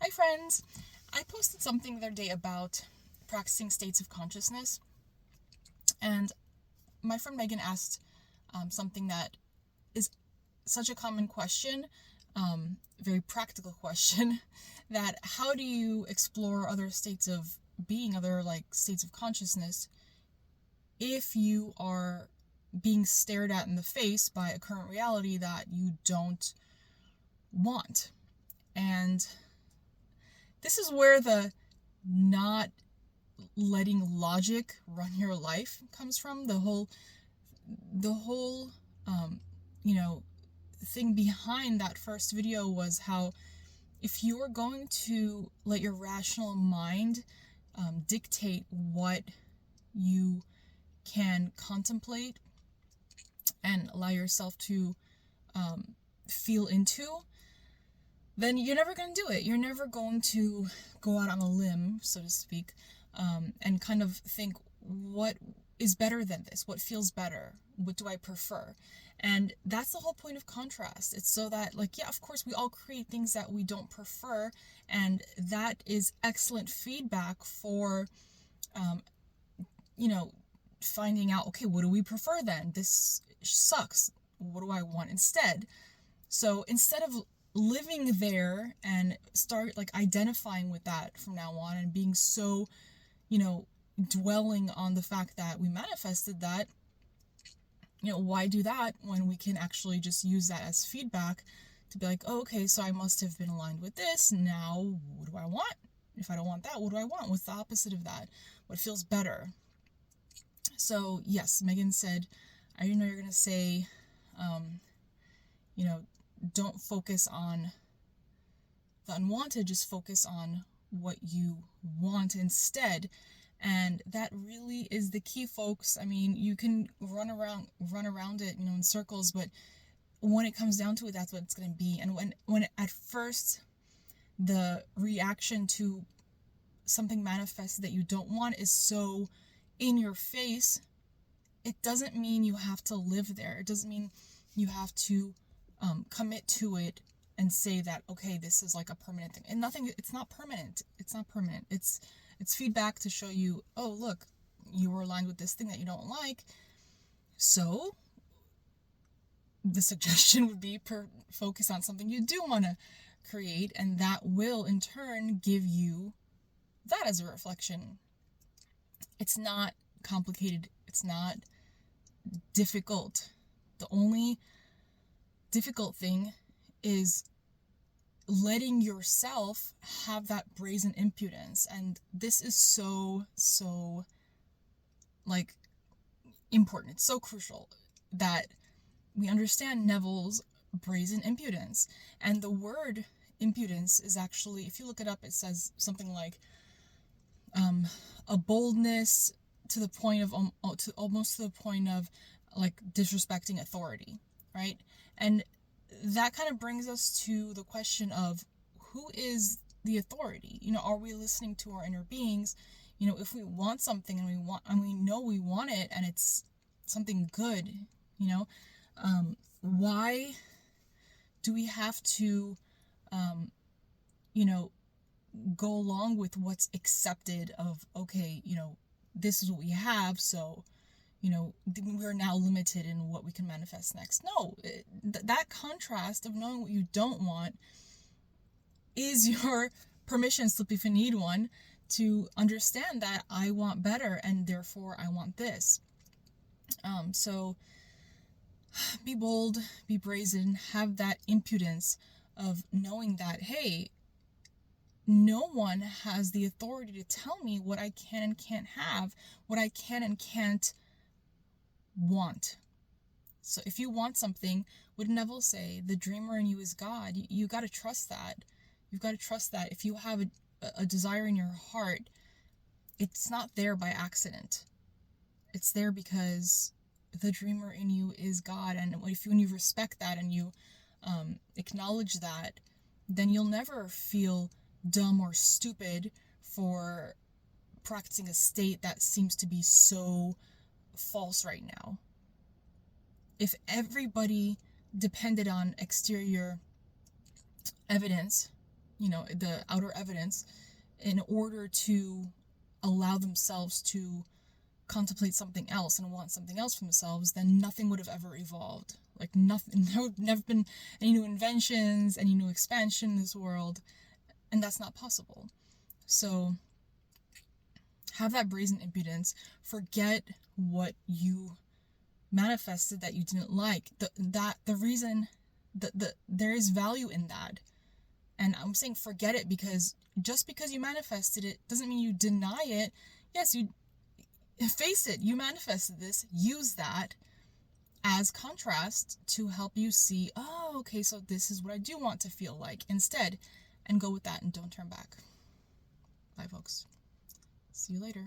Hi friends! I posted something the other day about practicing states of consciousness, and my friend Megan asked something that is such a common question, very practical question, that how do you explore other states of being, other states of consciousness, if you are being stared at in the face by a current reality that you don't want? And this is where the not letting logic run your life comes from. The whole um, you know thing behind that first video was how if you are going to let your rational mind dictate what you can contemplate and allow yourself to feel into, then you're never going to do it. You're never going to go out on a limb, so to speak, and kind of think, what is better than this? What feels better? What do I prefer? And that's the whole point of contrast. It's so that, yeah, of course, we all create things that we don't prefer, and that is excellent feedback for, finding out, okay, what do we prefer then? This sucks. What do I want instead? So instead of living there and start identifying with that from now on and being so, dwelling on the fact that we manifested that, why do that when we can actually just use that as feedback to be like, oh, okay, so I must have been aligned with this. Now, what do I want? If I don't want that, what do I want? What's the opposite of that? What feels better? So, yes, Megan said, I didn't know you're going to say, don't focus on the unwanted, just focus on what you want instead. And that really is the key, folks. I mean, you can run around it, in circles, but when it comes down to it, that's what it's going to be. And when at first the reaction to something manifested that you don't want is so in your face, it doesn't mean you have to live there. It doesn't mean you have to commit to it and say that, okay, this is like a permanent thing. And it's not permanent. It's not permanent. It's feedback to show you, oh, look, you were aligned with this thing that you don't like. So the suggestion would be focus on something you do want to create, and that will in turn give you that as a reflection. It's not complicated. It's not difficult. The only difficult thing is letting yourself have that brazen impudence. And this is so important. It's so crucial that we understand Neville's brazen impudence. And the word impudence is actually, if you look it up, it says something like a boldness to the point of almost to the point of disrespecting authority, right? And that kind of brings us to the question of who is the authority. Are we listening to our inner beings? If we want something and we know we want it and it's something good, why do we have to go along with what's accepted of, okay, this is what we have, so we're now limited in what we can manifest next. No, that contrast of knowing what you don't want is your permission slip, if you need one, to understand that I want better and therefore I want this. So be bold, be brazen, have that impudence of knowing that, hey, no one has the authority to tell me what I can and can't have, what I can and can't want. So if you want something, what did Neville say? The dreamer in you is God. You got to trust that. You've got to trust that if you have a desire in your heart, it's not there by accident. It's there because the dreamer in you is God. And when you respect that and you acknowledge that, then you'll never feel dumb or stupid for practicing a state that seems to be so false right now. If everybody depended on exterior evidence, the outer evidence in order to allow themselves to contemplate something else and want something else for themselves, then nothing would have ever evolved. Like nothing, there would never been any new inventions, any new expansion in this world, and that's not possible. So have that brazen impudence, forget what you manifested that you didn't like. The reason that there is value in that. And I'm saying forget it, because just because you manifested it doesn't mean you deny it. Yes, you face it. You manifested this. Use that as contrast to help you see, oh, okay, so this is what I do want to feel like instead. And go with that and don't turn back. Bye, folks. See you later.